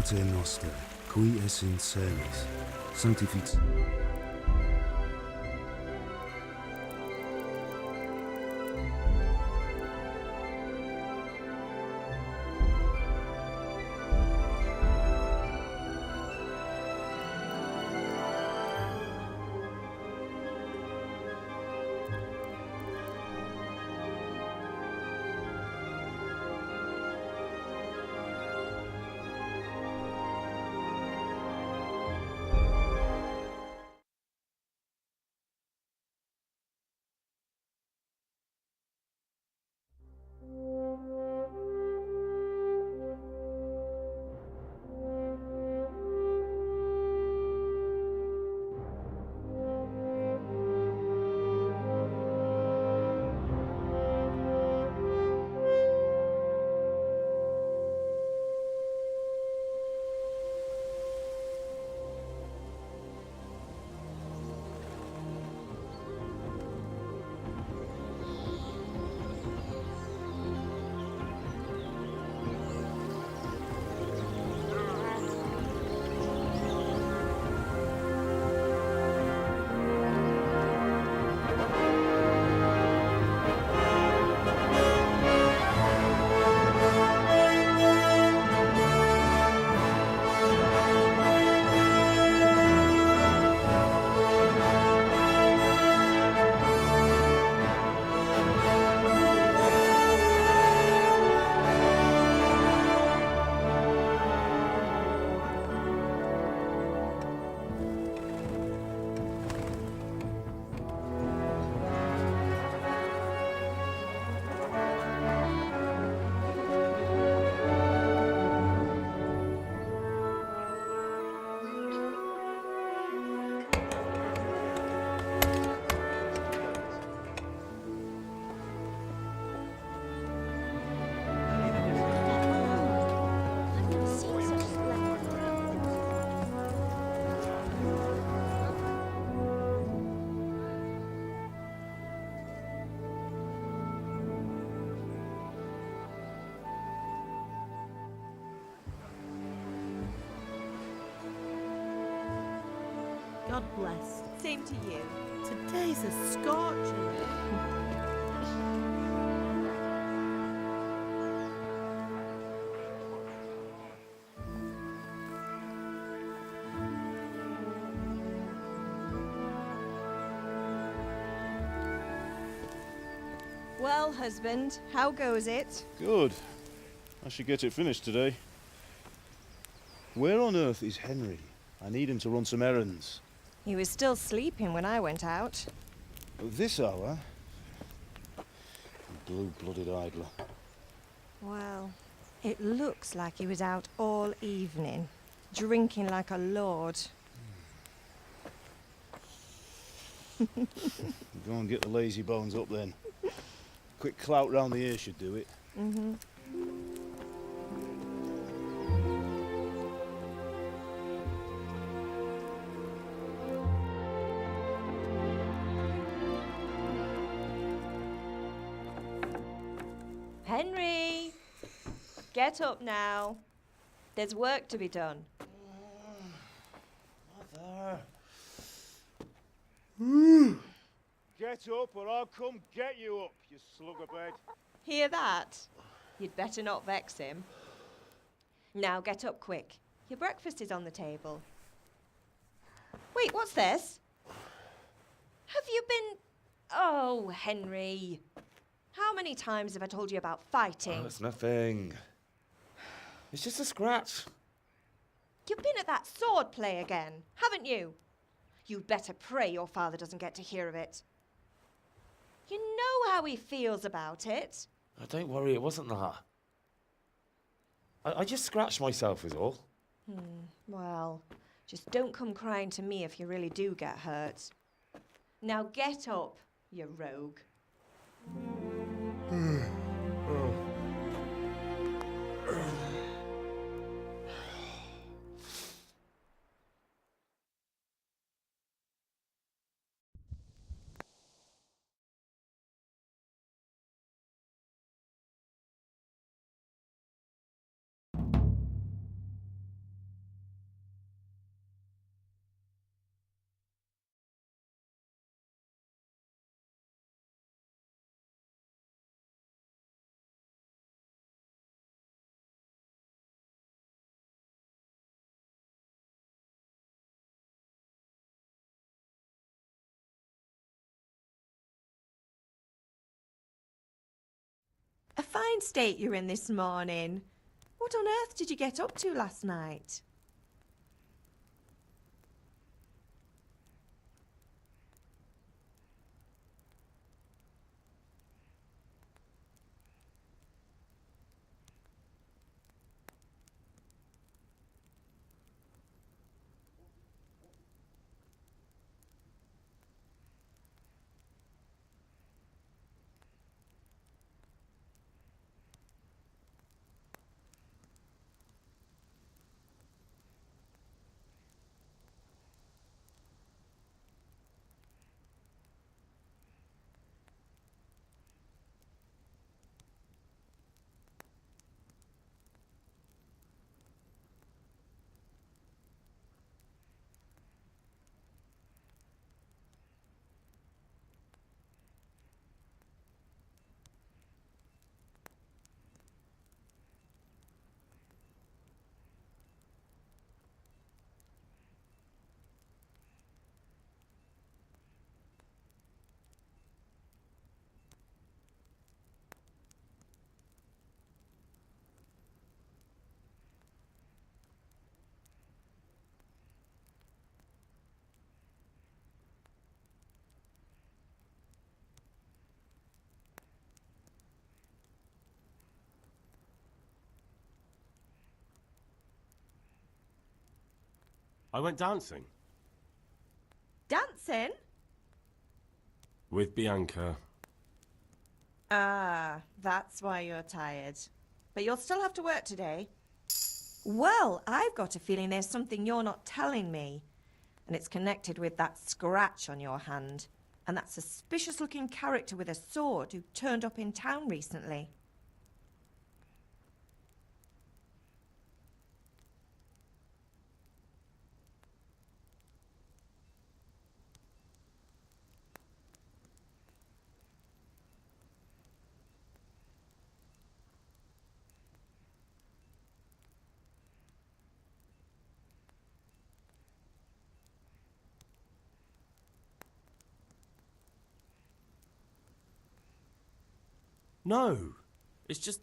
Pater Noster, qui es in celis, sanctific... God bless. Same to you. Today's a scorcher. Well, husband, how goes it? Good. I should get it finished today. Where on earth is Henry? I need him to run some errands. He was still sleeping when I went out. At this hour? Blue-blooded idler. Well, it looks like he was out all evening, drinking like a lord. Go and get the lazy bones up then. Quick clout round the ear should do it. Mm-hmm. Henry! Get up now. There's work to be done. Mother. Get up or I'll come get you up, you slugabed. Hear that? You'd better not vex him. Now get up quick. Your breakfast is on the table. Wait, what's this? Have you been... Oh, Henry. How many times have I told you about fighting? Oh, it's nothing. It's just a scratch. You've been at that sword play again, haven't you? You'd better pray your father doesn't get to hear of it. You know how he feels about it. Oh, don't worry, it wasn't that. I just scratched myself is all. Well, just don't come crying to me if you really do get hurt. Now get up, you rogue. fine state you're in this morning. What on earth did you get up to last night? I went dancing. Dancing? With Bianca. Ah, that's why you're tired. But you'll still have to work today. Well, I've got a feeling there's something you're not telling me. And it's connected with that scratch on your hand. And that suspicious-looking character with a sword who turned up in town recently. No, it's just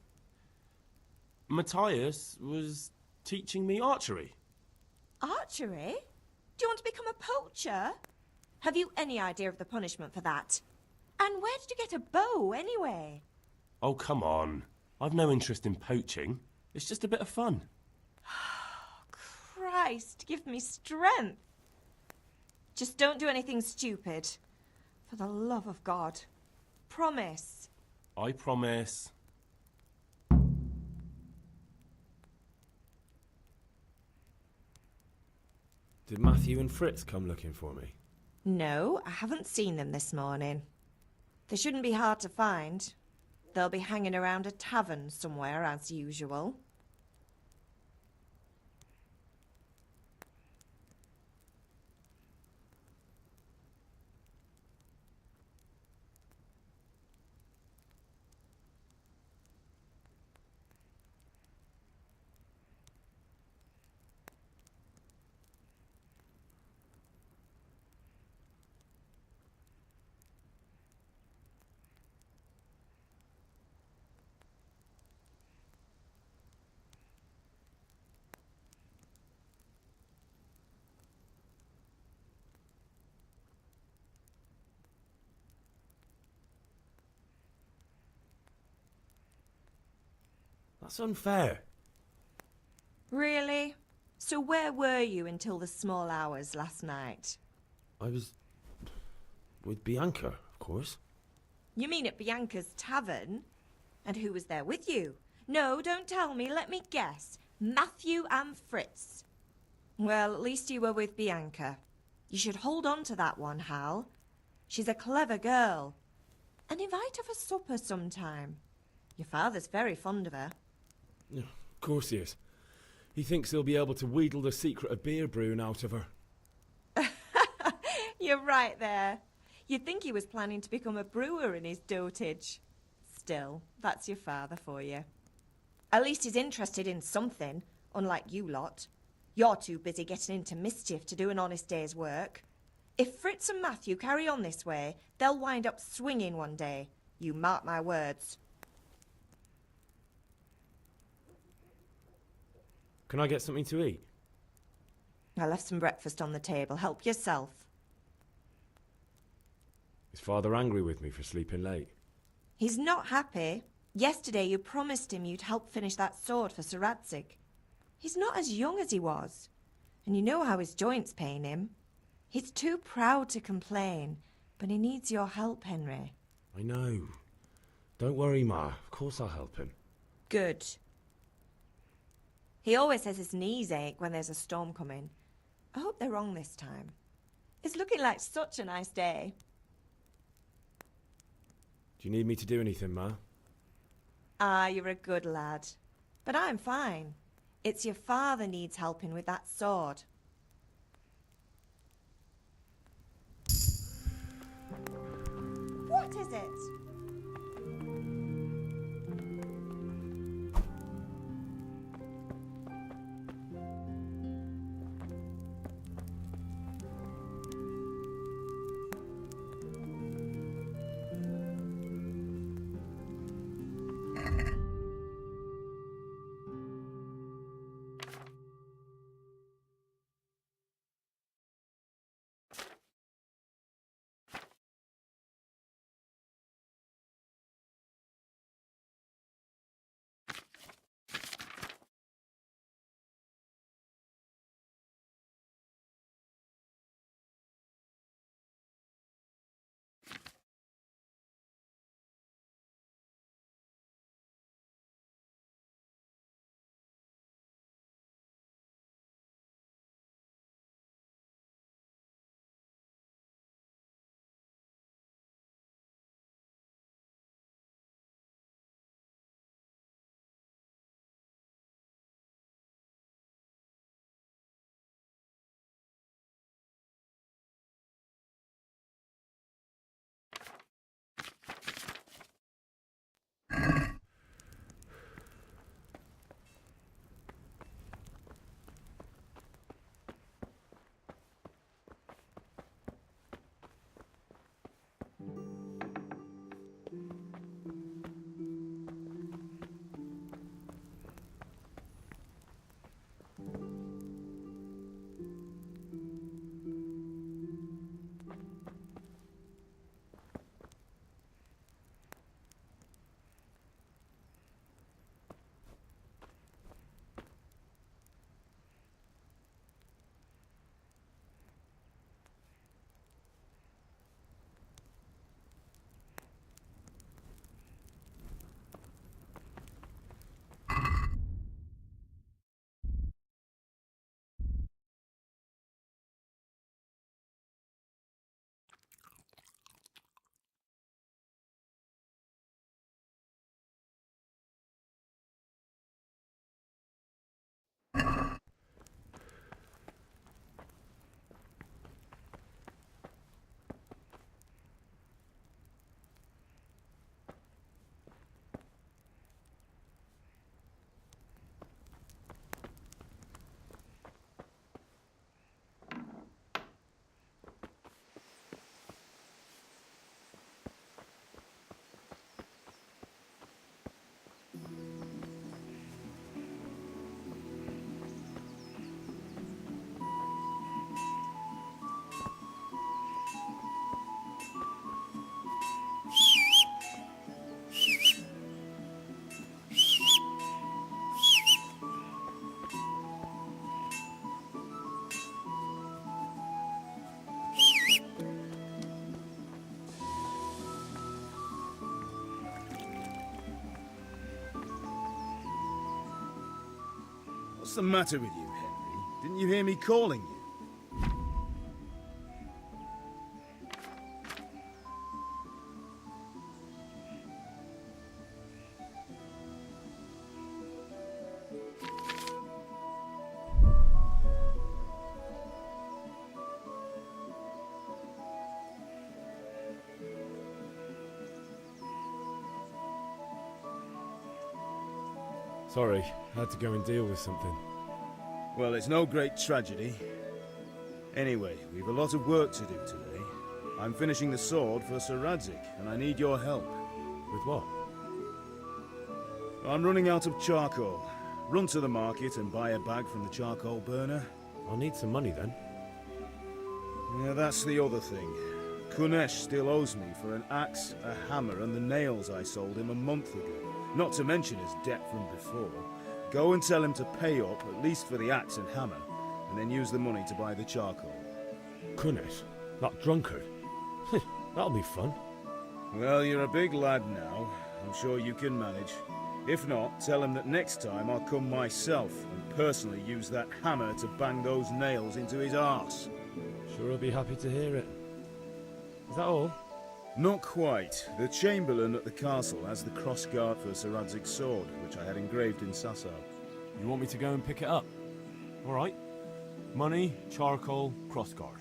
Matthias was teaching me archery. Archery? Do you want to become a poacher? Have you any idea of the punishment for that? And where did you get a bow, anyway? Oh, come on. I've no interest in poaching. It's just a bit of fun. Christ, give me strength. Just don't do anything stupid. For the love of God. Promise. I promise. Did Matthew and Fritz come looking for me? No, I haven't seen them this morning. They shouldn't be hard to find. They'll be hanging around a tavern somewhere, as usual. That's unfair. Really? So where were you until the small hours last night? I was with Bianca, of course. You mean at Bianca's tavern? And who was there with you? No, don't tell me. Let me guess. Matthew and Fritz. Well, at least you were with Bianca. You should hold on to that one, Hal. She's a clever girl. And invite her for supper sometime. Your father's very fond of her. Yeah, of course he is. He thinks he'll be able to wheedle the secret of beer brewing out of her. You're right there. You'd think he was planning to become a brewer in his dotage. Still, that's your father for you. At least he's interested in something, unlike you lot. You're too busy getting into mischief to do an honest day's work. If Fritz and Matthew carry on this way, they'll wind up swinging one day. You mark my words. Can I get something to eat? I left some breakfast on the table. Help yourself. Is Father angry with me for sleeping late? He's not happy. Yesterday you promised him you'd help finish that sword for Sir Radzig. He's not as young as he was. And you know how his joints pain him. He's too proud to complain, but he needs your help, Henry. I know. Don't worry, Ma. Of course I'll help him. Good. He always says his knees ache when there's a storm coming. I hope they're wrong this time. It's looking like such a nice day. Do you need me to do anything, Ma? Ah, you're a good lad. But I'm fine. It's your father needs helping with that sword. What is it? What's the matter with you, Henry? Didn't you hear me calling you? Sorry, I had to go and deal with something. Well, it's no great tragedy. Anyway, we've a lot of work to do today. I'm finishing the sword for Sir Radzig, and I need your help. With what? I'm running out of charcoal. Run to the market and buy a bag from the charcoal burner. I'll need some money then. Yeah, that's the other thing. Kunesh still owes me for an axe, a hammer, and the nails I sold him a month ago. Not to mention his debt from before. Go and tell him to pay up, at least for the axe and hammer, and then use the money to buy the charcoal. Kunesh? That drunkard? That'll be fun. Well, you're a big lad now. I'm sure you can manage. If not, tell him that next time I'll come myself and personally use that hammer to bang those nails into his arse. Sure he'll be happy to hear it. Is that all? Not quite. The Chamberlain at the castle has the crossguard for Sir Radzig's sword, which I had engraved in Sasau. You want me to go and pick it up? All right. Money, charcoal, crossguard.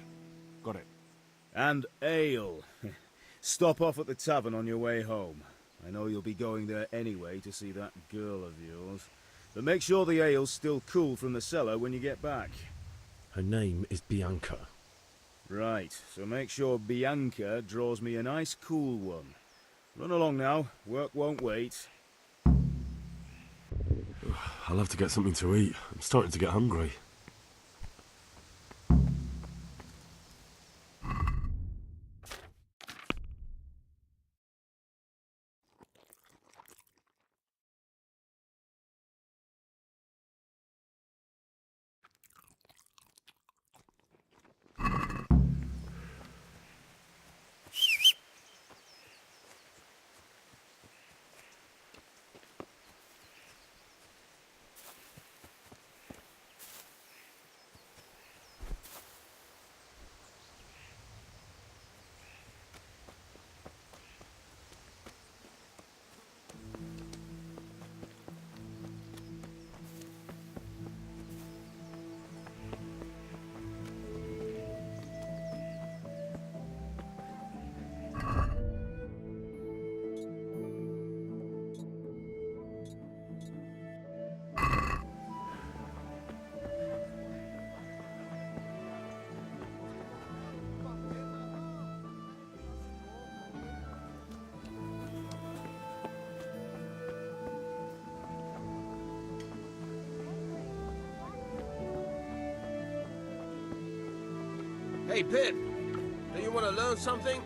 Got it. And ale. Stop off at the tavern on your way home. I know you'll be going there anyway to see that girl of yours. But make sure the ale's still cool from the cellar when you get back. Her name is Bianca. Right, so make sure Bianca draws me a nice cool one. Run along now, work won't wait. I'll have to get something to eat. I'm starting to get hungry. Hey, Pip, do you want to learn something?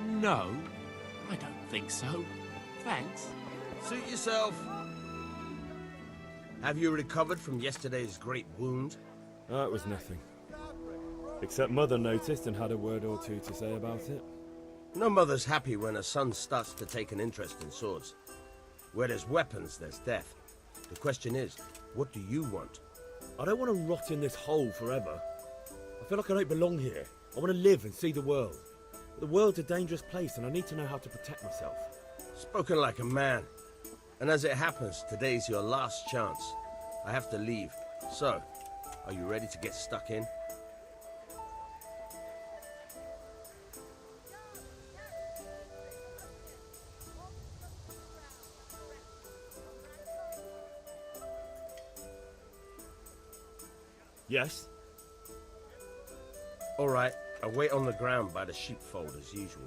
No, I don't think so. Thanks. Suit yourself. Have you recovered from yesterday's great wound? That was nothing. Except Mother noticed and had a word or two to say about it. No mother's happy when her son starts to take an interest in swords. Where there's weapons, there's death. The question is, what do you want? I don't want to rot in this hole forever. I feel like I don't belong here. I want to live and see the world. But the world's a dangerous place and I need to know how to protect myself. Spoken like a man. And as it happens, today's your last chance. I have to leave. So, are you ready to get stuck in? Yes? All right, I'll wait on the ground by the sheepfold as usual.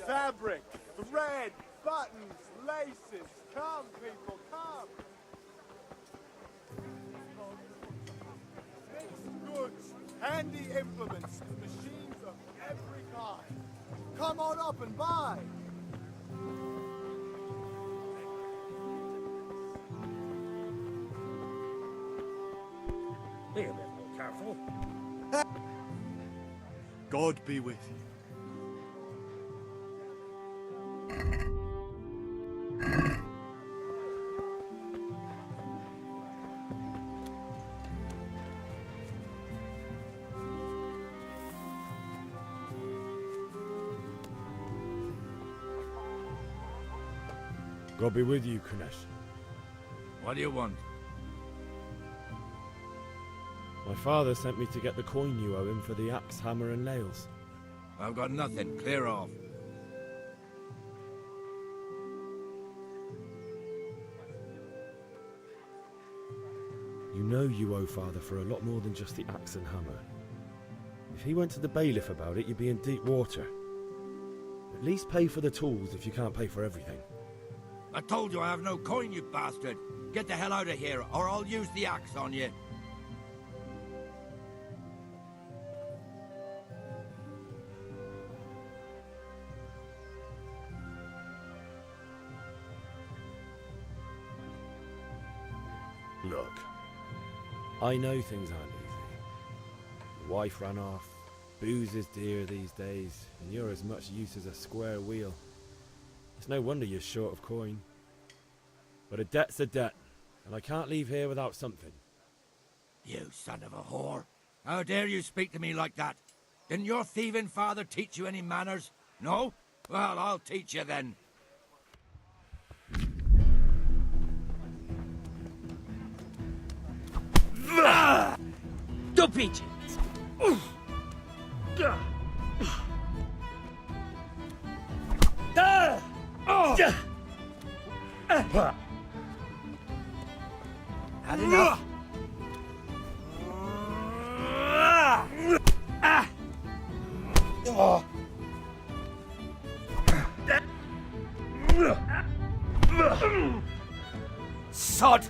Fabric, thread, buttons, laces. Come, people, come. Mixed goods, handy implements, machines of every kind. Come on up and buy. Be a bit more careful. God be with you. God be with you, Kunesh. What do you want? My father sent me to get the coin you owe him for the axe, hammer and nails. I've got nothing. Clear off. You know you owe Father for a lot more than just the axe and hammer. If he went to the bailiff about it, you'd be in deep water. At least pay for the tools if you can't pay for everything. I told you I have no coin, you bastard. Get the hell out of here, or I'll use the axe on you. Look, I know things aren't easy. The wife ran off, booze is dear these days, and you're as much use as a square wheel. It's no wonder you're short of coin. But a debt's a debt, and I can't leave here without something. You son of a whore. How dare you speak to me like that? Didn't your thieving father teach you any manners? No? Well, I'll teach you then. Do pitch. Had enough? Sod!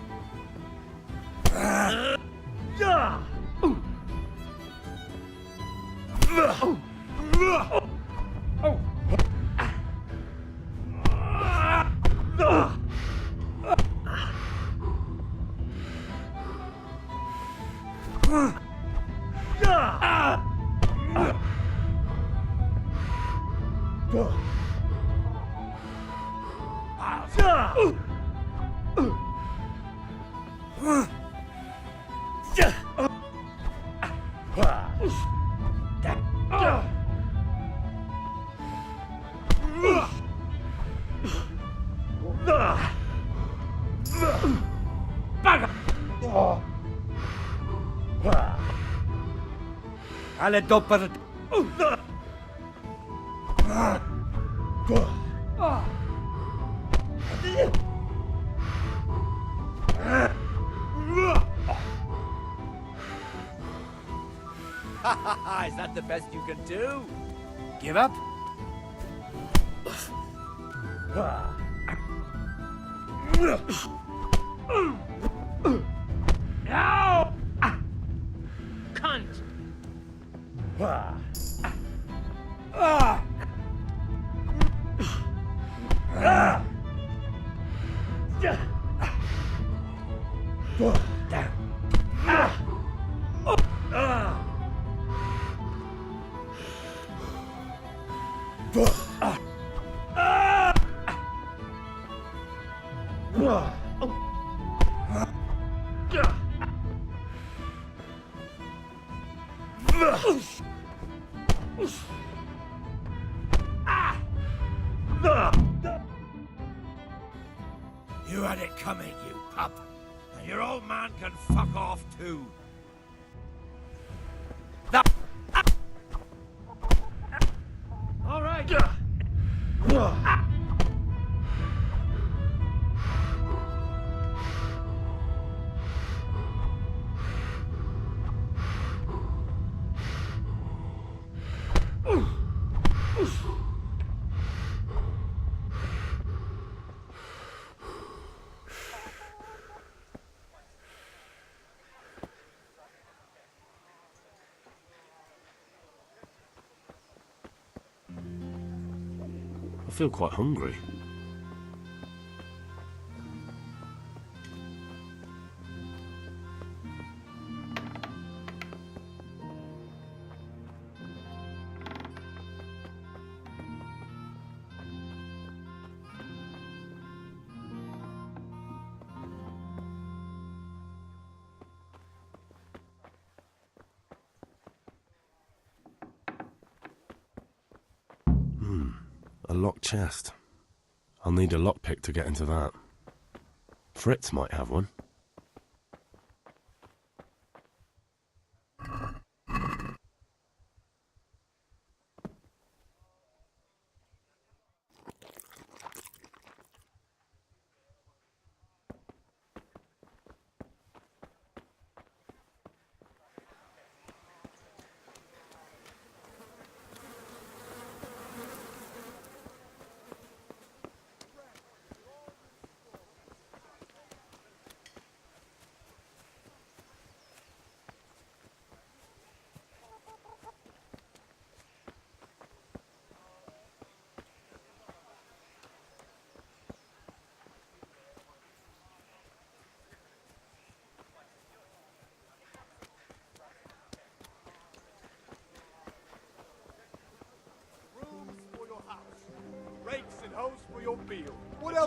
Alle dopper. Is that the best you can do? Give up? No! Cunt! You had it coming, you pup. And your old man can fuck off too. All right. I feel quite hungry. A locked chest. I'll need a lockpick to get into that. Fritz might have one.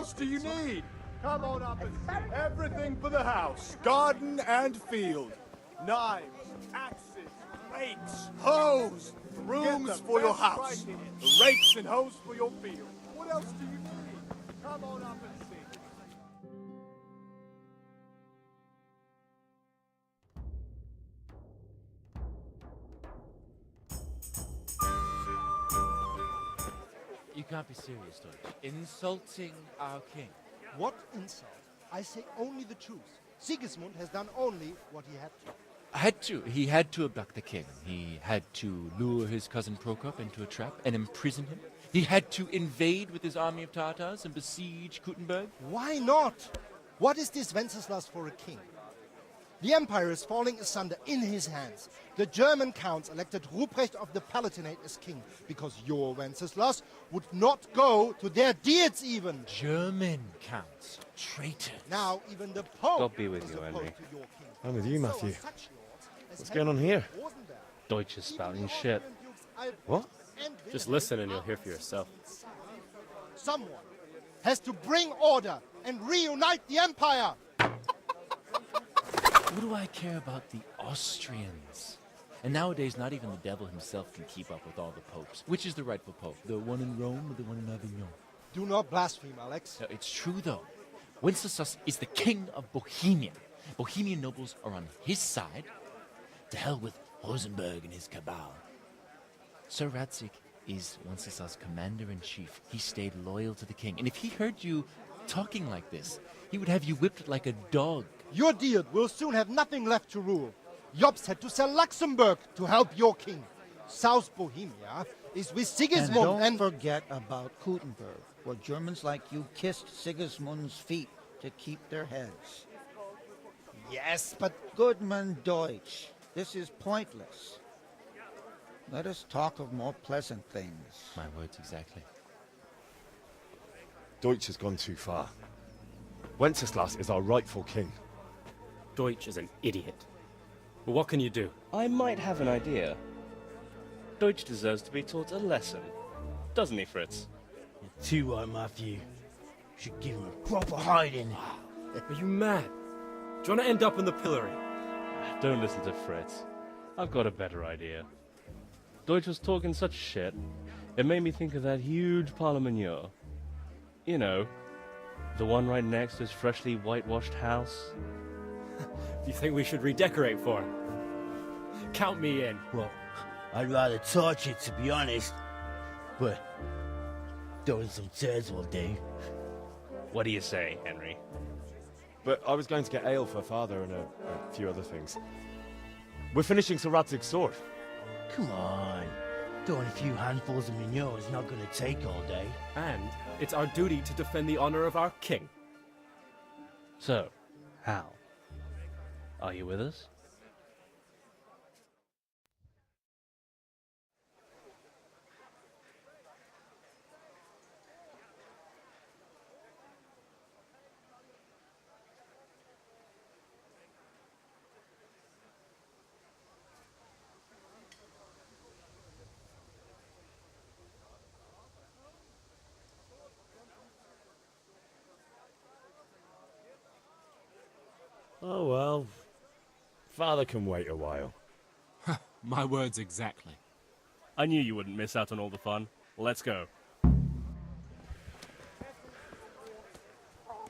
else do you need? Come on up and see. Everything for the house. Garden and field. Knives, axes, rakes, hoes. Brooms for your house. Rakes and hoes for your field. What else do you need? Come on up and see. You can't be serious, Deutsch. Insulting our king. What insult? I say only the truth. Sigismund has done only what he had to. He had to abduct the king. He had to lure his cousin Prokop into a trap and imprison him. He had to invade with his army of Tatars and besiege Kuttenberg. Why not? What is this Wenceslas for a king? The empire is falling asunder in his hands. The German counts elected Ruprecht of the Palatinate as king because your Wenceslas would not go to their deeds even. German counts. Traitors. Now even the Pope God be with is you, opposed Henry. to your king. I'm with you, Matthew. So are such lords as What's going on here? Rosenberg, Deutsch is even spouting the shit. Austrian dukes Albrecht What? and Just Wilhelm listen and you'll are hear for yourself. Someone has to bring order and reunite the empire. What do I care about the Austrians? And nowadays, not even the devil himself can keep up with all the popes. Which is the rightful pope? The one in Rome or the one in Avignon? Do not blaspheme, Alex. No, it's true, though. Wenceslas is the king of Bohemia. Bohemian nobles are on his side. To hell with Rosenberg and his cabal. Sir Radzik is Wenceslas' commander-in-chief. He stayed loyal to the king. And if he heard you talking like this, he would have you whipped like a dog. Your deed will soon have nothing left to rule. Jobst had to sell Luxembourg to help your king. South Bohemia is with Sigismund and don't forget about Kuttenberg, where Germans like you kissed Sigismund's feet to keep their heads. Yes, but Goodman Deutsch, this is pointless. Let us talk of more pleasant things. My words exactly. Deutsch has gone too far. Wenceslas is our rightful king. Deutsch is an idiot. But what can you do? I might have an idea. Deutsch deserves to be taught a lesson. Doesn't he, Fritz? You're too right, Matthew. Should give him a proper hiding. Are you mad? Do you want to end up in the pillory? Don't listen to Fritz. I've got a better idea. Deutsch was talking such shit, it made me think of that huge parliament. You know, the one right next to his freshly whitewashed house. Do you think we should redecorate for him? Count me in. Well, I'd rather torch it, to be honest. But throwing some chairs will do. What do you say, Henry? But I was going to get ale for father and a few other things. We're finishing Sir Radzig's sword. Come on. Throwing a few handfuls of manure is not going to take all day. And it's our duty to defend the honor of our king. So, Hal, are you with us? Oh well. Father can wait a while. My words exactly. I knew you wouldn't miss out on all the fun. Let's go.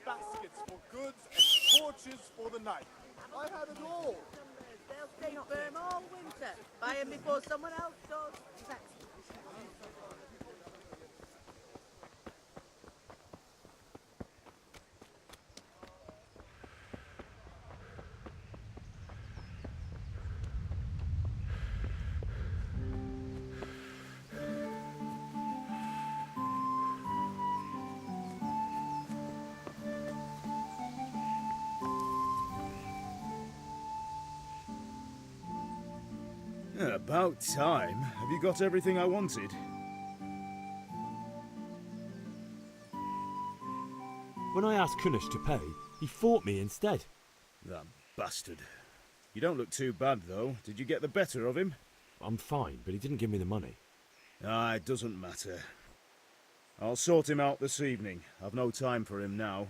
Baskets for goods and torches for the night. I had it all. They'll stay firm all winter. Buy them before someone else does. About time. Have you got everything I wanted? When I asked Kunish to pay, he fought me instead. That bastard. You don't look too bad, though. Did you get the better of him? I'm fine, but he didn't give me the money. Ah, it doesn't matter. I'll sort him out this evening. I've no time for him now.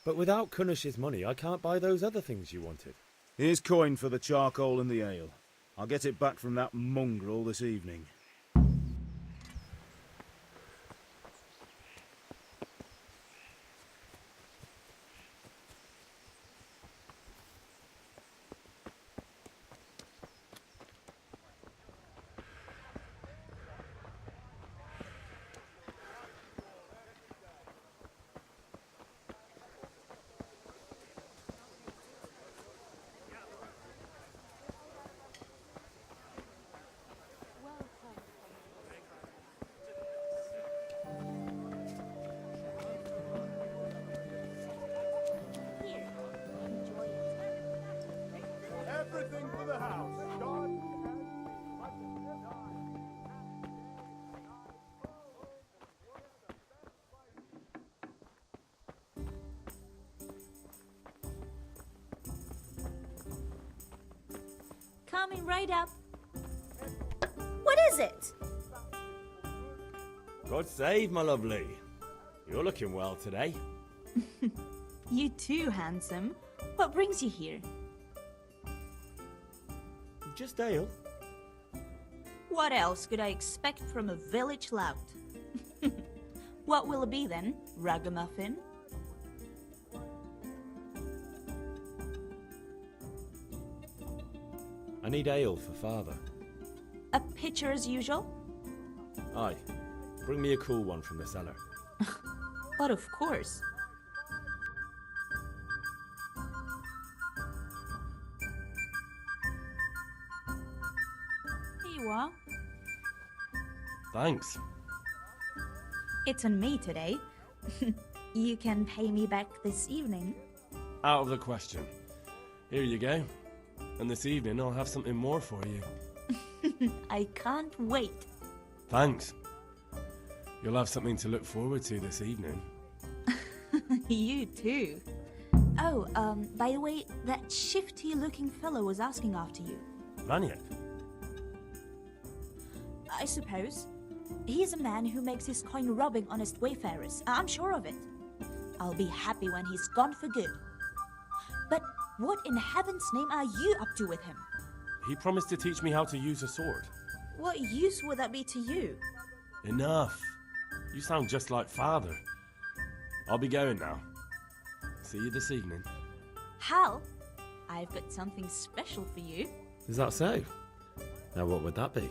But without Kunish's money, I can't buy those other things you wanted. Here's coin for the charcoal and the ale. I'll get it back from that mongrel this evening. Everything for the house. God Coming right up. What is it? God save, my lovely. You're looking well today. You too, handsome. What brings you here? Just ale. What else could I expect from a village lout? What will it be then, ragamuffin? I need ale for father. A pitcher as usual? Aye. Bring me a cool one from the cellar. But of course. Here you are. Thanks. It's on me today. You can pay me back this evening. Out of the question. Here you go. And this evening I'll have something more for you. I can't wait. Thanks. You'll have something to look forward to this evening. You too. Oh, by the way, that shifty-looking fellow was asking after you. Maniac? I suppose. He's a man who makes his coin robbing honest wayfarers. I'm sure of it. I'll be happy when he's gone for good. But what in heaven's name are you up to with him? He promised to teach me how to use a sword. What use would that be to you? Enough. You sound just like father. I'll be going now. See you this evening. Hal, I've got something special for you. Is that so? Now what would that be?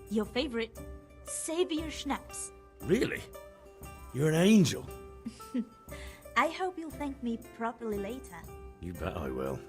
Your favorite Savior Schnapps. Really? You're an angel. I hope you'll thank me properly later. You bet I will.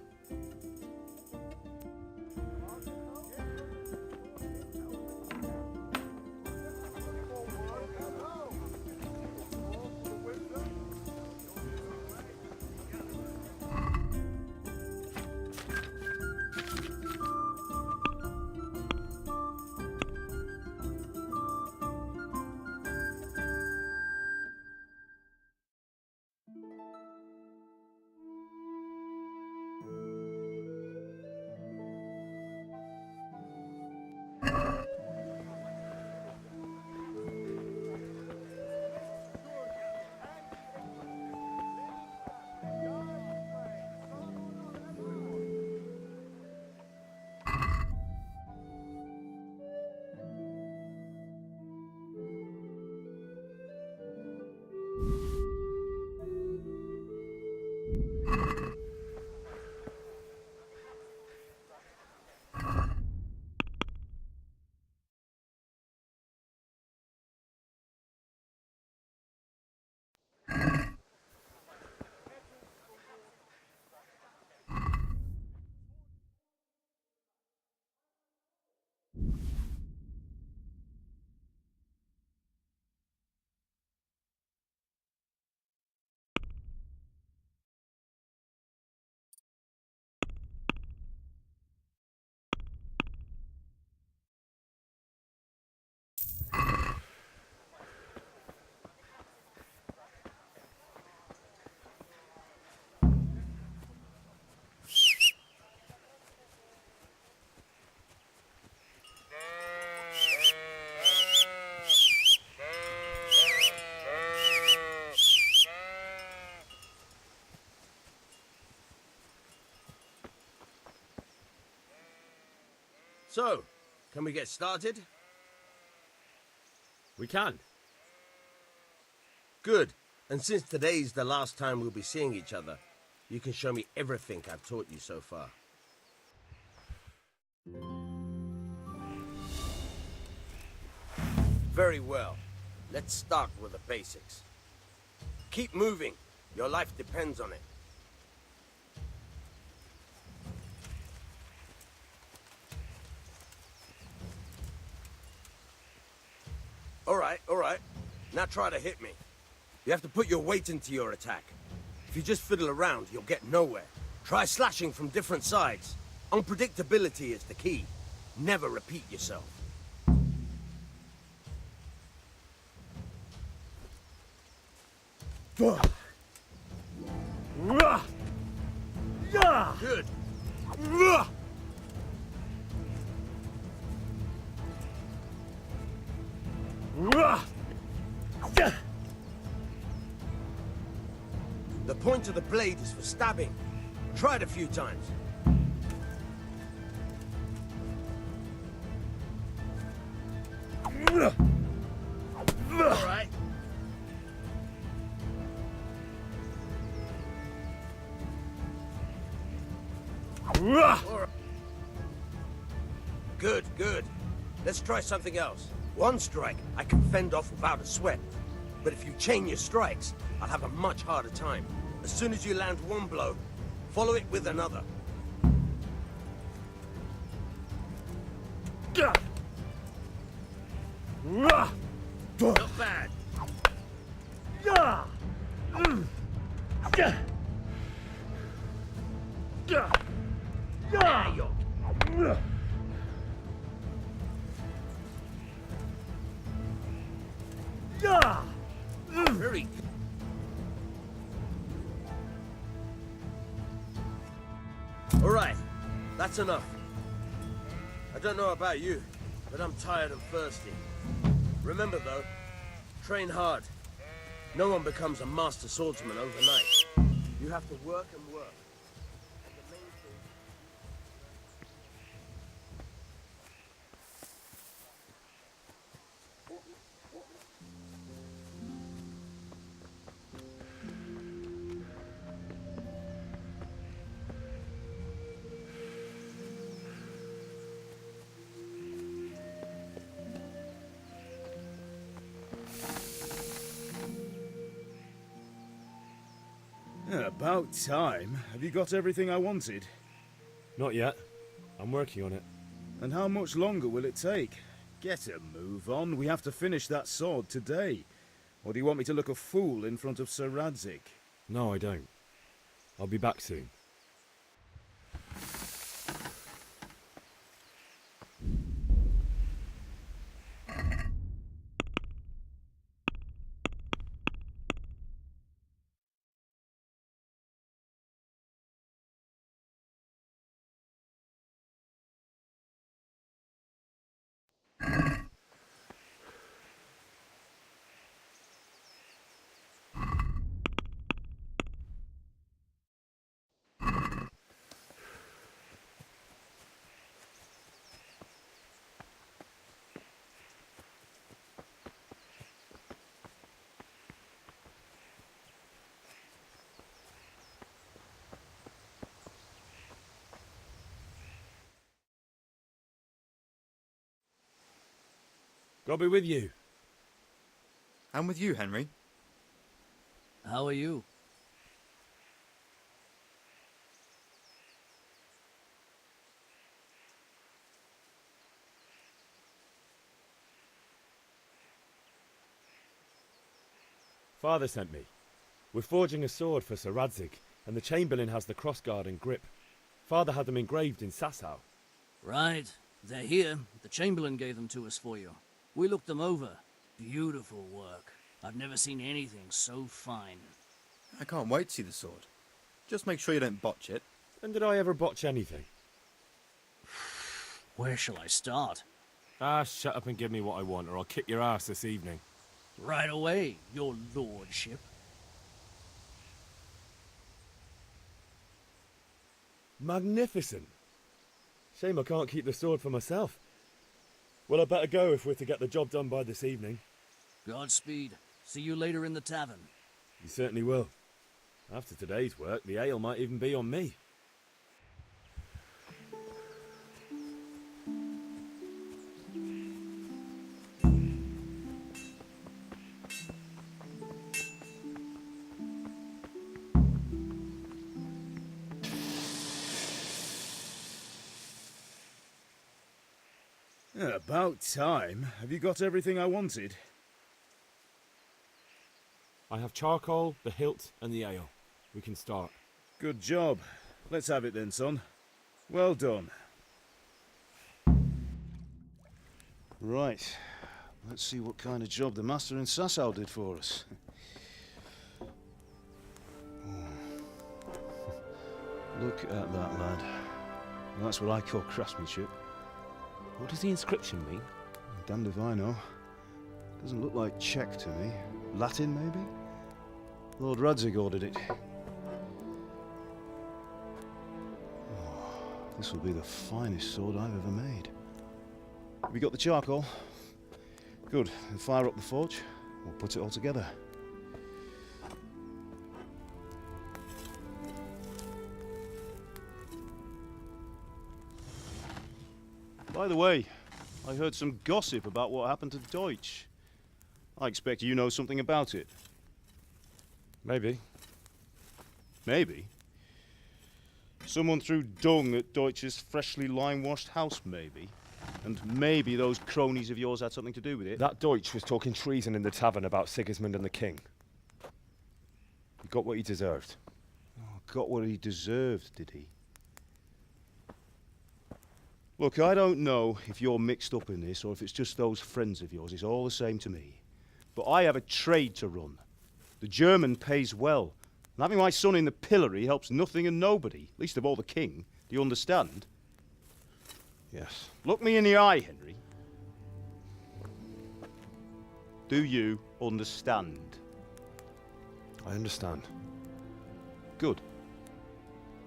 So, can we get started? We can. Good. And since today's the last time we'll be seeing each other, you can show me everything I've taught you so far. Very well. Let's start with the basics. Keep moving. Your life depends on it. All right. Now try to hit me. You have to put your weight into your attack. If you just fiddle around, you'll get nowhere. Try slashing from different sides. Unpredictability is the key. Never repeat yourself. Good. The point of the blade is for stabbing. Try it a few times. All right. Good, good. Let's try something else. One strike, I can fend off without a sweat. But if you chain your strikes, I'll have a much harder time. As soon as you land one blow, follow it with another. Not bad. There you Very good. All right, that's enough. I don't know about you, but I'm tired and thirsty. Remember though, train hard. No one becomes a master swordsman overnight. You have to work and work. About time. Have you got everything I wanted? Not yet. I'm working on it. And how much longer will it take? Get a move on. We have to finish that sword today. Or do you want me to look a fool in front of Sir Radzig? No, I don't. I'll be back soon. God be with you. And with you, Henry. How are you? Father sent me. We're forging a sword for Sir Radzig, and the Chamberlain has the crossguard and grip. Father had them engraved in Sasau. Right. They're here. The Chamberlain gave them to us for you. We looked them over. Beautiful work. I've never seen anything so fine. I can't wait to see the sword. Just make sure you don't botch it. And did I ever botch anything? Where shall I start? Ah, shut up and give me what I want, or I'll kick your ass this evening. Right away, your lordship. Magnificent. Shame I can't keep the sword for myself. Well, I better go if we're to get the job done by this evening. Godspeed. See you later in the tavern. You certainly will. After today's work, the ale might even be on me. Yeah, about time. Have you got everything I wanted? I have charcoal, the hilt, and the ale. We can start. Good job. Let's have it then, son. Well done. Right. Let's see what kind of job the master in Sasau did for us. Look at that, lad. That's what I call craftsmanship. What does the inscription mean? Damned if I know. Doesn't look like Czech to me. Latin, maybe? Lord Radzig ordered it. Oh, this will be the finest sword I've ever made. Have you got the charcoal? Good. Then fire up the forge. We'll put it all together. By the way, I heard some gossip about what happened to Deutsch. I expect you know something about it. Maybe. Maybe? Someone threw dung at Deutsch's freshly lime-washed house, maybe? And maybe those cronies of yours had something to do with it? That Deutsch was talking treason in the tavern about Sigismund and the king. He got what he deserved. Oh, got what he deserved, did he? Look, I don't know if you're mixed up in this or if it's just those friends of yours. It's all the same to me. But I have a trade to run. The German pays well. And having my son in the pillory helps nothing and nobody, least of all the king. Do you understand? Yes. Look me in the eye, Henry. Do you understand? I understand. Good.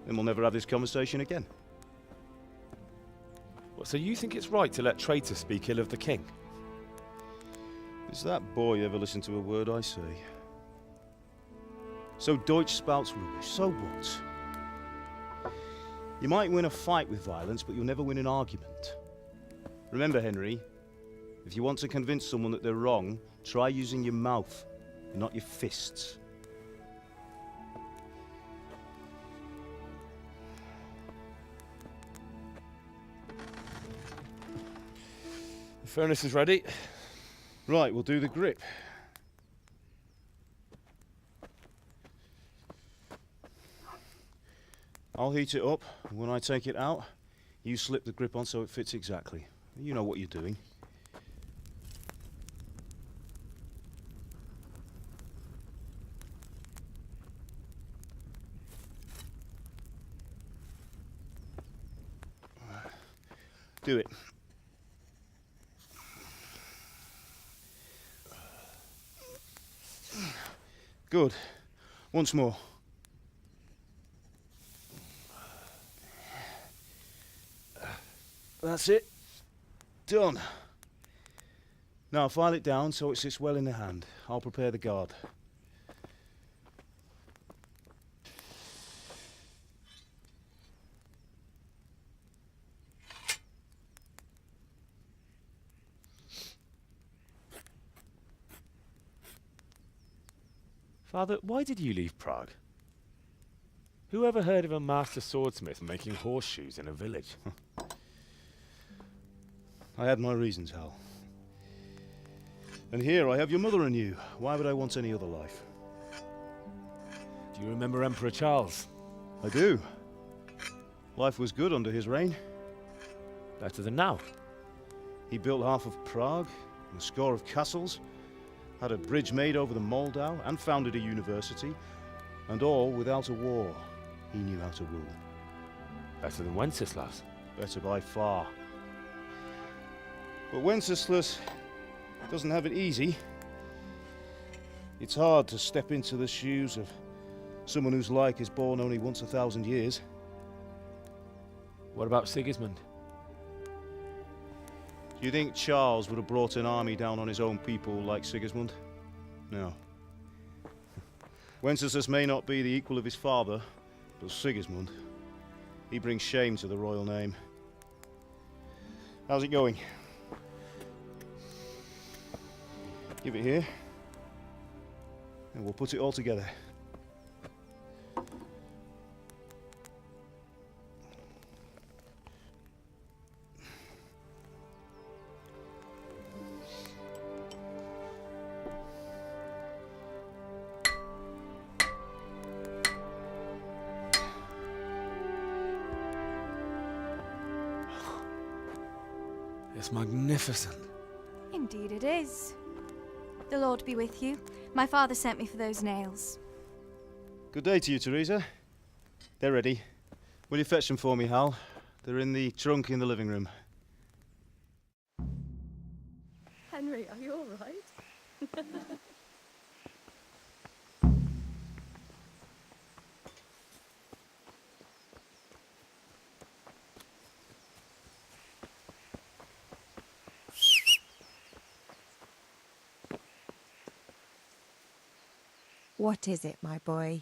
Then we'll never have this conversation again. What, so you think it's right to let traitors speak ill of the king? Does that boy ever listen to a word I say? So Deutsch spouts rubbish. So what? You might win a fight with violence, but you'll never win an argument. Remember, Henry, if you want to convince someone that they're wrong, try using your mouth, not your fists. The furnace is ready. Right, we'll do the grip. I'll heat it up, and when I take it out, you slip the grip on so it fits exactly. You know what you're doing. Do it. Good. Once more. That's it. Done. Now file it down so it sits well in the hand. I'll prepare the guard. Father, why did you leave Prague? Who ever heard of a master swordsmith making horseshoes in a village? I had my reasons, Hal. And here I have your mother and you. Why would I want any other life? Do you remember Emperor Charles? I do. Life was good under his reign. Better than now. He built half of Prague, and a score of castles, had a bridge made over the Moldau, and founded a university, and all without a war. He knew how to rule. Better than Wenceslas. Better by far. But Wenceslas doesn't have it easy. It's hard to step into the shoes of someone whose like is born only once 1,000 years. What about Sigismund? Do you think Charles would have brought an army down on his own people like Sigismund? No. Wenceslas may not be the equal of his father, but Sigismund, he brings shame to the royal name. How's it going? Give it here, and we'll put it all together. It's magnificent. Indeed it is. The Lord be with you. My father sent me for those nails. Good day to you, Teresa. They're ready. Will you fetch them for me, Hal? They're in the trunk in the living room. Henry, are you all right? What is it, my boy?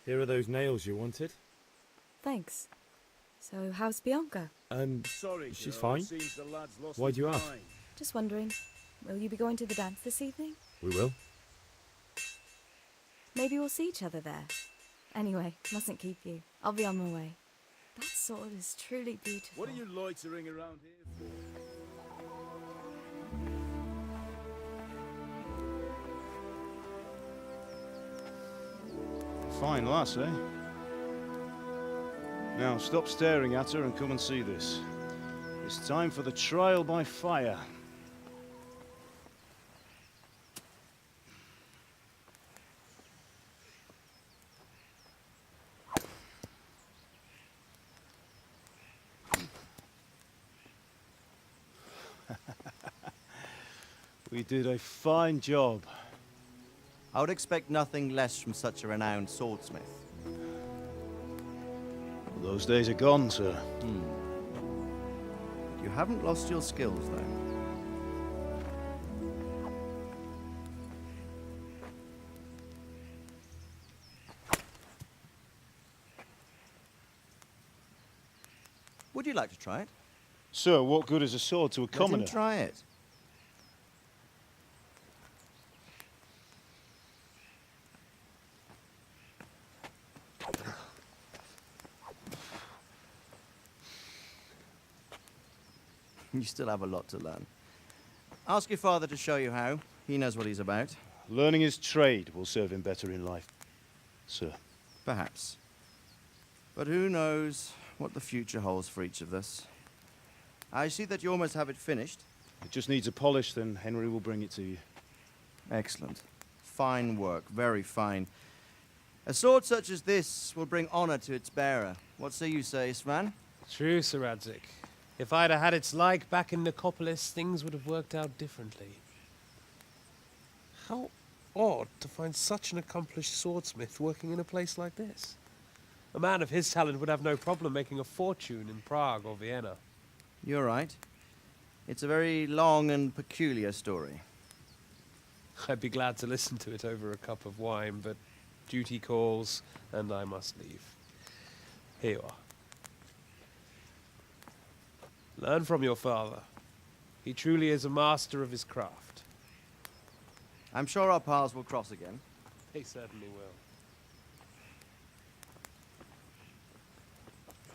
Here are those nails you wanted. Thanks. So, how's Bianca? Sorry, she's girl, fine. it seems the lad's lost Why his do you ask? mind. Just wondering, will you be going to the dance this evening? We will. Maybe we'll see each other there. Anyway, mustn't keep you. I'll be on my way. That sword is truly beautiful. What are you loitering around here for? Fine lass, eh? Now, stop staring at her and come and see this. It's time for the trial by fire. We did a fine job. I would expect nothing less from such a renowned swordsmith. Those days are gone, sir. You haven't lost your skills, though. Would you like to try it? Sir, what good is a sword to a commoner? Let him try it. You still have a lot to learn. Ask your father to show you how. He knows what he's about. Learning his trade will serve him better in life, sir. Perhaps. But who knows what the future holds for each of us. I see that you almost have it finished. It just needs a polish, then Henry will bring it to you. Excellent. Fine work, very fine. A sword such as this will bring honor to its bearer. What say you, Svan? True, Sir Radzik. If I'd have had its like back in Nicopolis, things would have worked out differently. How odd to find such an accomplished swordsmith working in a place like this. A man of his talent would have no problem making a fortune in Prague or Vienna. You're right. It's a very long and peculiar story. I'd be glad to listen to it over a cup of wine, but duty calls, and I must leave. Here you are. Learn from your father. He truly is a master of his craft. I'm sure our paths will cross again. They certainly will.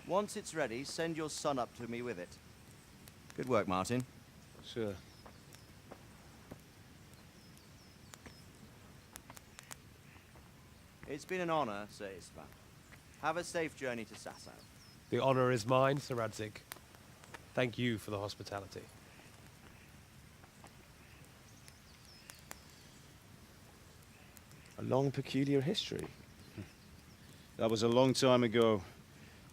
Once it's ready, send your son up to me with it. Good work, Martin. Sure. It's been an honor, Sir Isvan. Have a safe journey to Sasau. The honor is mine, Sir Radzig. Thank you for the hospitality. A long, peculiar history. That was a long time ago.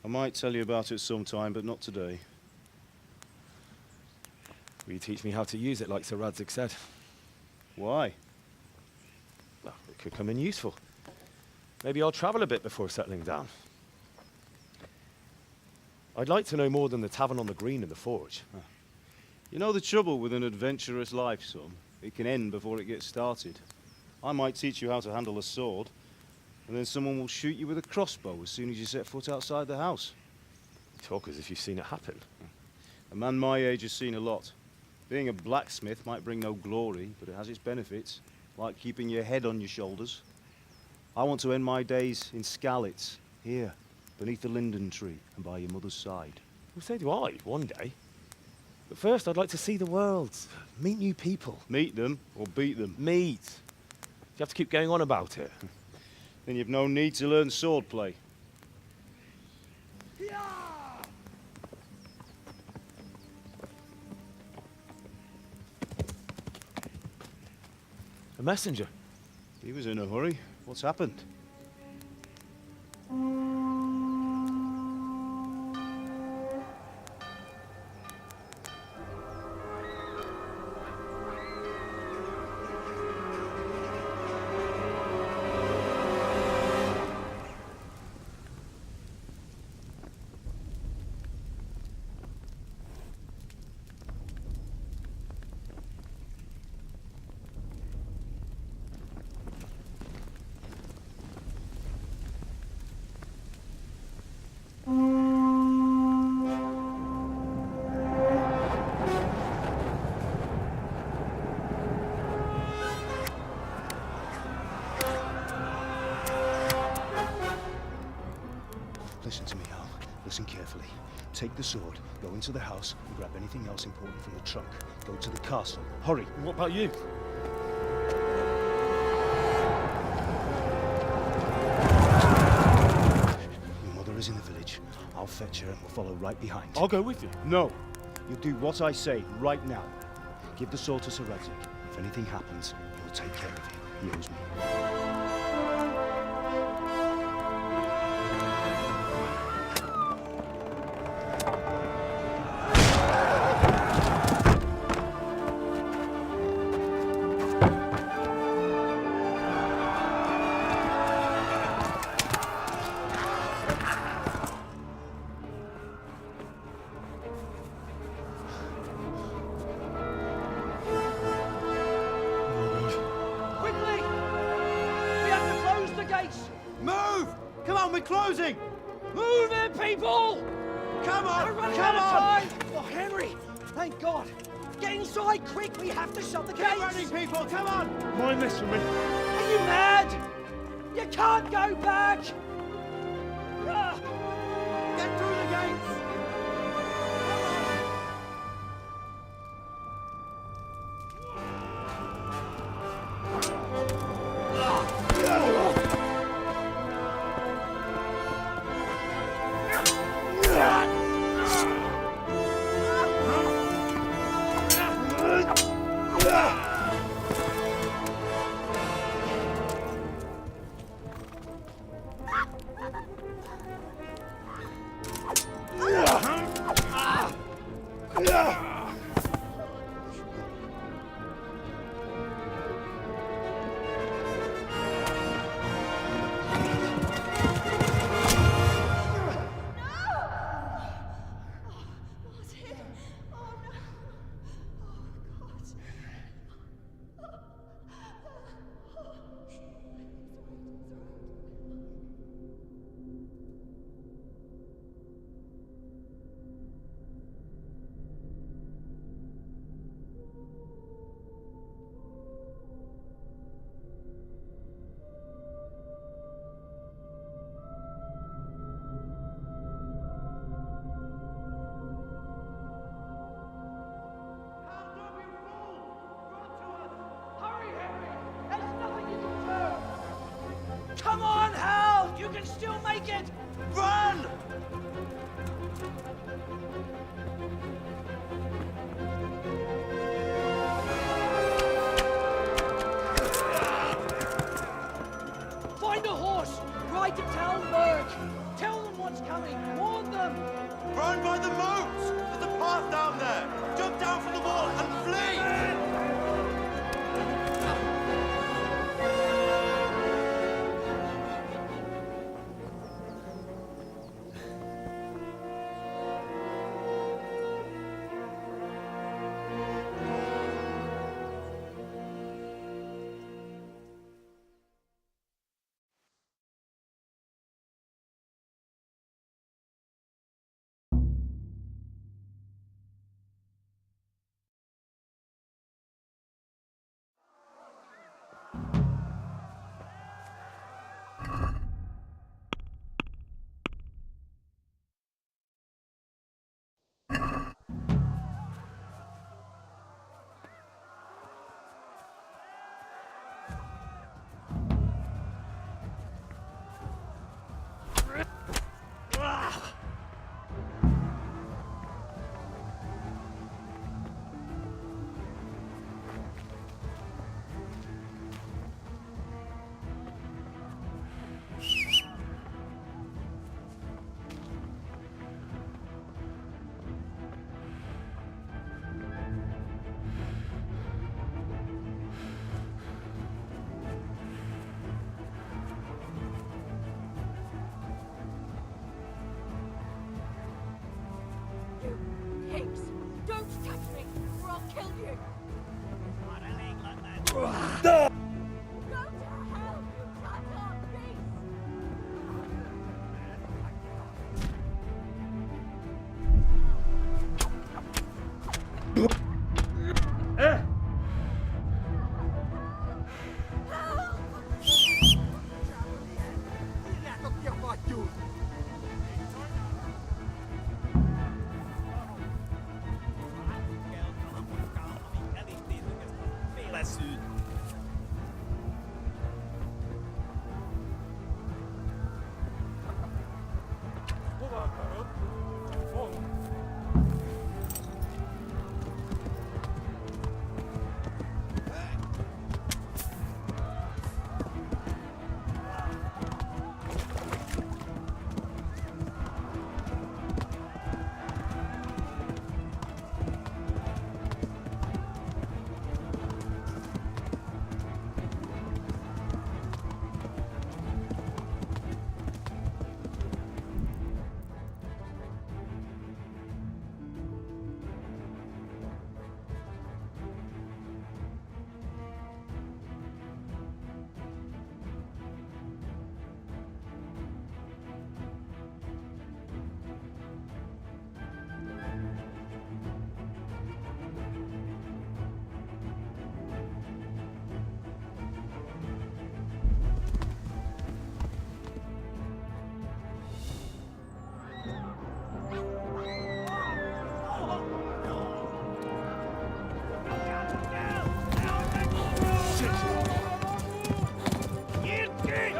I might tell you about it sometime, but not today. Will you teach me how to use it like Sir Radzig said? Why? Well, it could come in useful. Maybe I'll travel a bit before settling down. I'd like to know more than the tavern on the green and the forge. You know the trouble with an adventurous life, son? It can end before it gets started. I might teach you how to handle a sword, and then someone will shoot you with a crossbow as soon as you set foot outside the house. You talk as if you've seen it happen. A man my age has seen a lot. Being a blacksmith might bring no glory, but it has its benefits, like keeping your head on your shoulders. I want to end my days in Skalitz, here, beneath the linden tree and by your mother's side. Well, so do I, one day. But first, I'd like to see the world, meet new people. Meet them or beat them? Meet. You have to keep going on about it. Then you've no need to learn swordplay. A messenger. He was in a hurry. What's happened? Listen to me, Hal. Listen carefully. Take the sword, go into the house, and grab anything else important from the trunk. Go to the castle. Hurry! What about you? Your mother is in the village. I'll fetch her and we'll follow right behind. I'll go with you. No! You'll do what I say right now. Give the sword to Sir Radzig. If anything happens, he'll take care of you. He owes me. Move! Come on, we're closing! Move it, people! Come on! We're running Come out of on! time! Oh, Henry! Thank God! Get inside, quick! We have to shut the Keep gates! running, people! Come on! Mind this for me. Are you mad? You can't go back! Ah. Get through the gates! by the moat! There's a path down there! Jump down from the wall and flee! Pigs! Don't touch me, or I'll kill you! Go to hell, you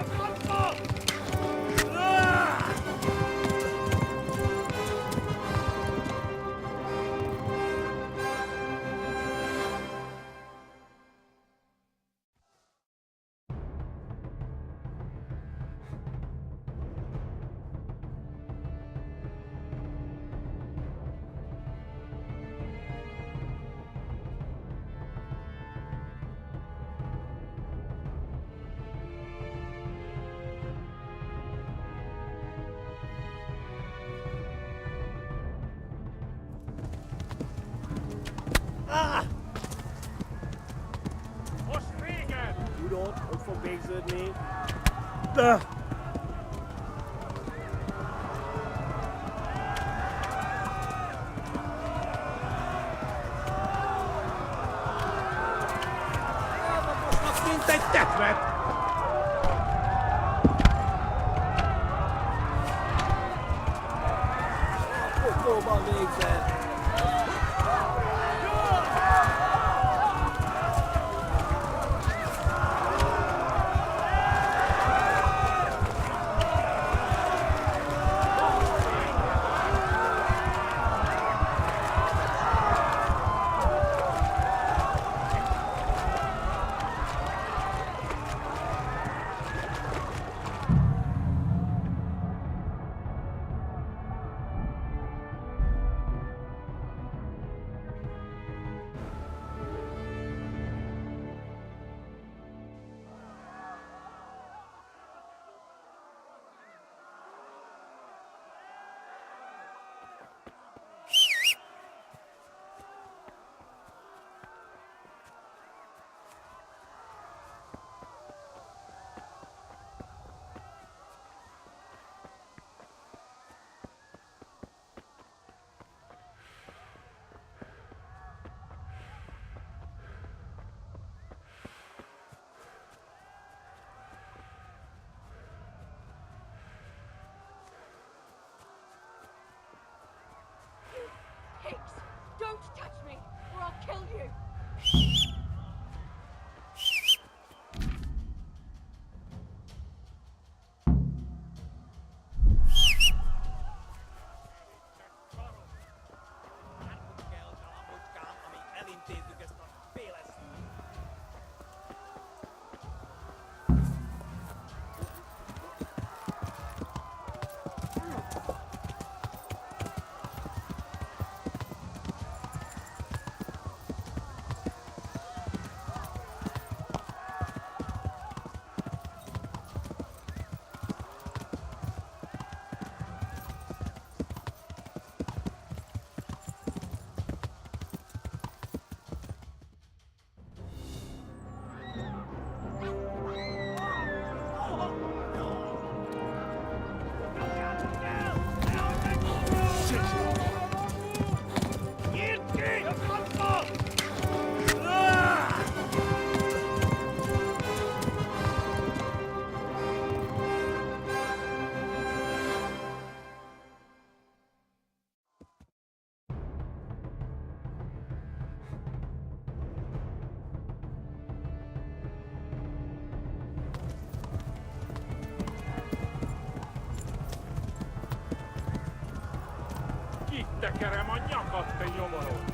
cut-off Tekerem a nyakat, te nyomorod!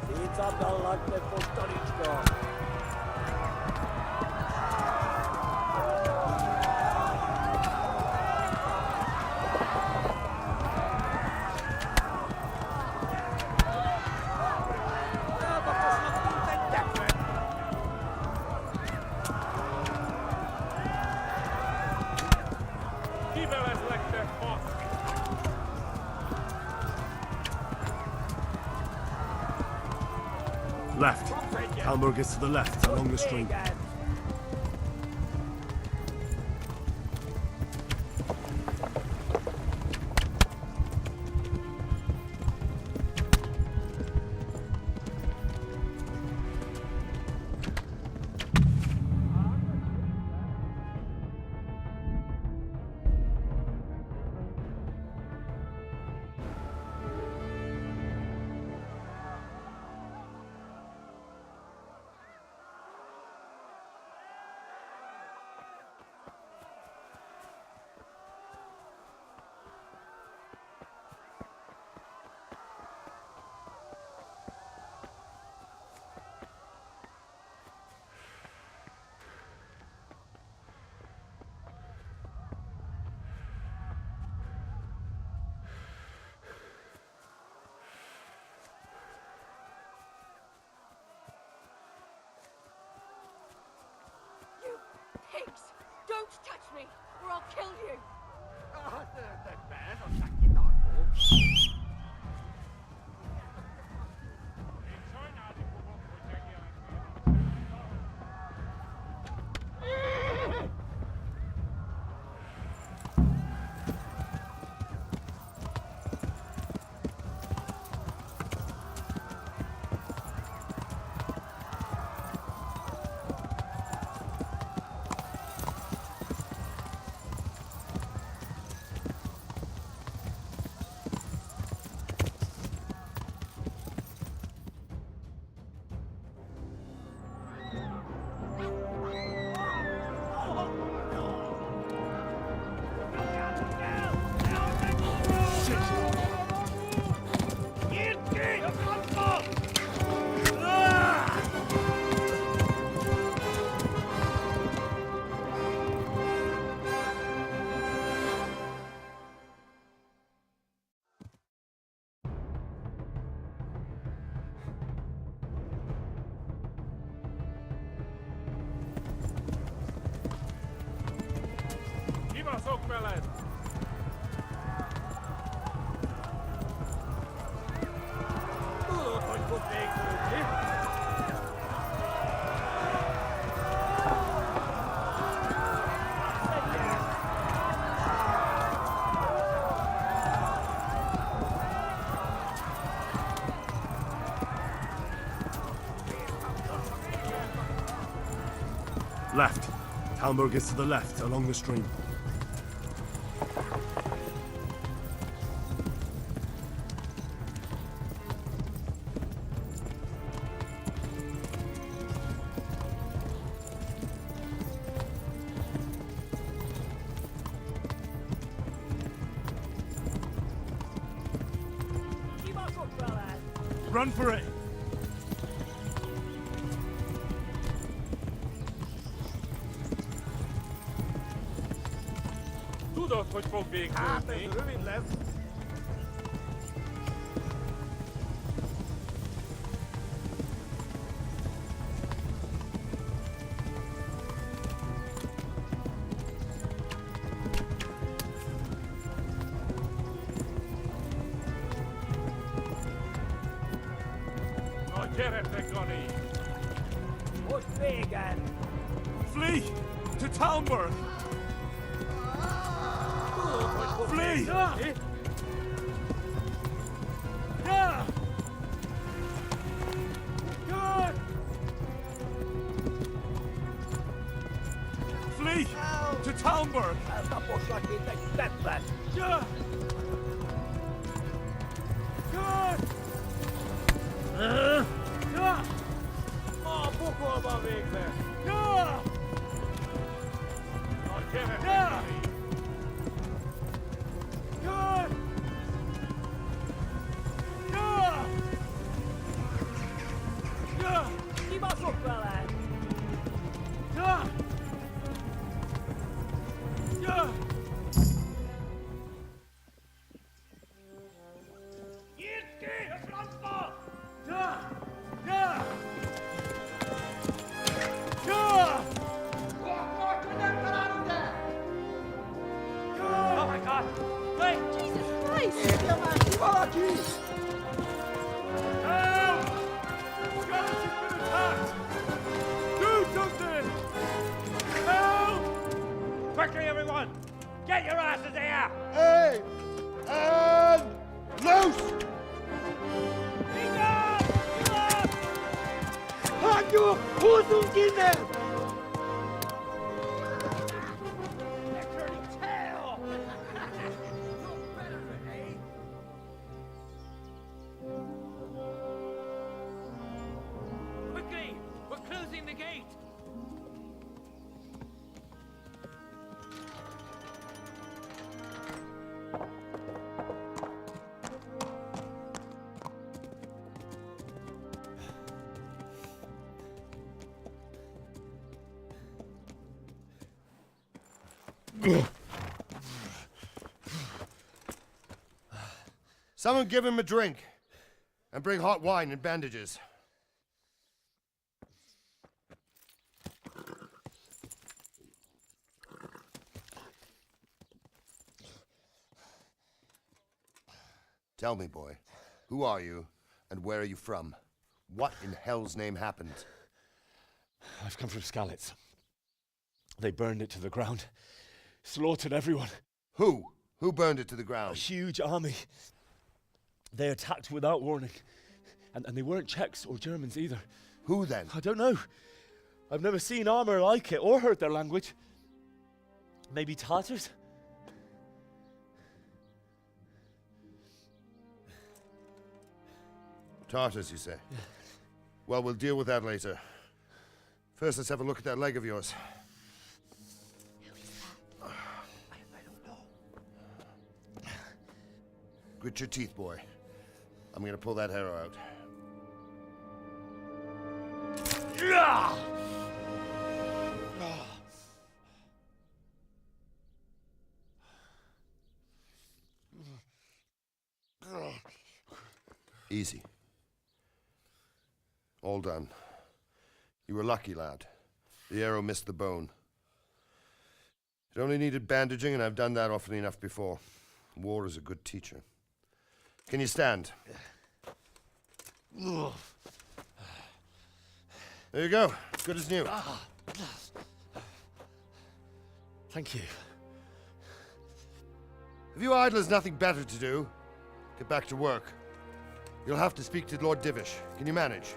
Szétszabdallak, te fostalicska! Kivelezlek, te fasz! Left. Talmberg is to the left, along the stream. Pigs! Don't touch me, or I'll kill you! Kibaszok veled! Tudod, hogy fog végződni? Left. Talmberg is to the left, along the stream. Run for it! Tudod, hogy fog végződni? Rövid lesz. Na gyertek, Gani! Most végen! Flee! To Talmberg! Flee! Yeah! Good! Flee! To Talmberg! Yeah! Good! Yeah! A pokolba végre! Yeah! Na gyertek, Yeah! Gani! Good! Yeah! Yeah! Kibaszok veled! Yeah! Yeah! Nyisd ki! A francba! Yeah! Yeah! Yeah! Nem találunk el! Yeah! Oh my god! Wait! Jesus Christ! Érje már ki valaki! Help! Guys, you've been attacked! Do something! Help! Quickly, everyone! Get your asses here! Hey! And loose! Hagyjuk! Húzzunk innen! They're turning tail! Quickly! We're closing the gate! Someone give him a drink. And bring hot wine and bandages. Tell me, boy, who are you and where are you from? What in hell's name happened? I've come from Skalitz. They burned it to the ground. Slaughtered everyone. Who? Who burned it to the A ground? huge army. They attacked without warning. And they weren't Czechs or Germans either. Who then? I don't know. I've never seen armor like it or heard their language. Maybe Tatars? Tartars, you say? Well, we'll deal with that later. First, let's have a look at that leg of yours. Grit your teeth, boy. I'm gonna pull that arrow out. Easy. All done. You were lucky, lad. The arrow missed the bone. It only needed bandaging, and I've done that often enough before. War is a good teacher. Can you stand? There you go. Good as new. Thank you. Have you idlers nothing better to do? Get back to work. You'll have to speak to Lord Divish. Can you manage?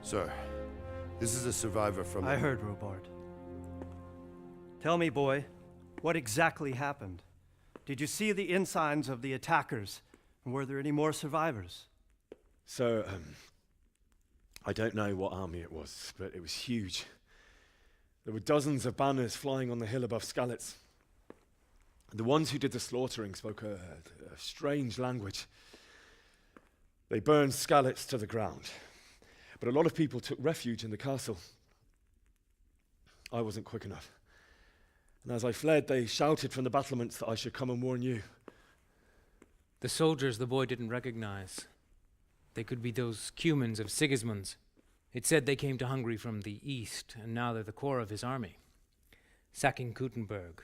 Sir, this is a survivor from... I heard, Robard. Tell me, boy, what exactly happened? Did you see the ensigns of the attackers? And were there any more survivors? So, I don't know what army it was, but it was huge. There were dozens of banners flying on the hill above Skalitz. The ones who did the slaughtering spoke a strange language. They burned Skalitz to the ground, but a lot of people took refuge in the castle. I wasn't quick enough. And as I fled, they shouted from the battlements that I should come and warn you. The soldiers the boy didn't recognize. They could be those Cumans of Sigismund's. It said they came to Hungary from the east, and now they're the core of his army. Sacking Kuttenberg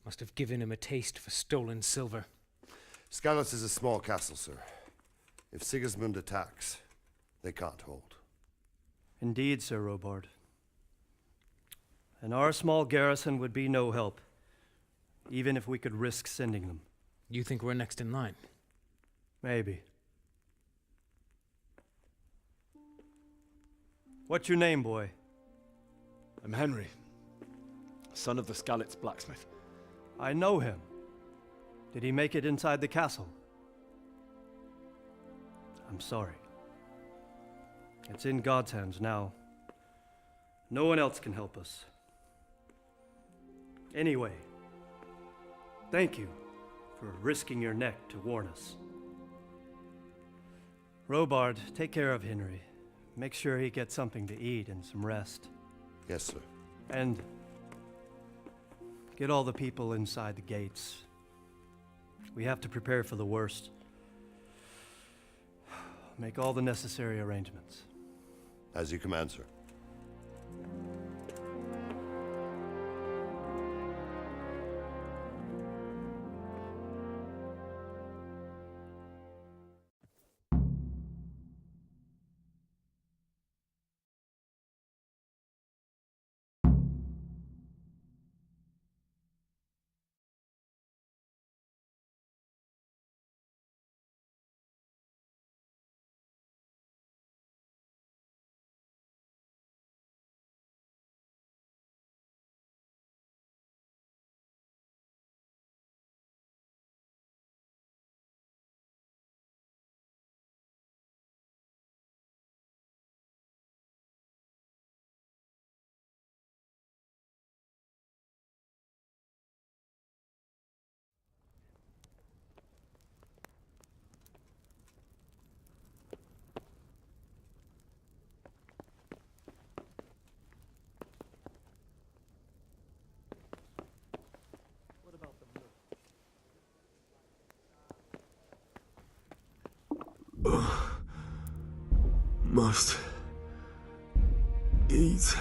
must have given him a taste for stolen silver. Skalitz is a small castle, sir. If Sigismund attacks, they can't hold. Indeed, Sir Robard. And our small garrison would be no help, even if we could risk sending them. You think we're next in line? Maybe. What's your name, boy? I'm Henry, son of the Skalitz blacksmith. I know him. Did he make it inside the castle? I'm sorry. It's in God's hands now. No one else can help us. Anyway, thank you for risking your neck to warn us. Robard, take care of Henry. Make sure he gets something to eat and some rest. Yes, sir. And get all the people inside the gates. We have to prepare for the worst. Make all the necessary arrangements. As you command, sir. Must eat.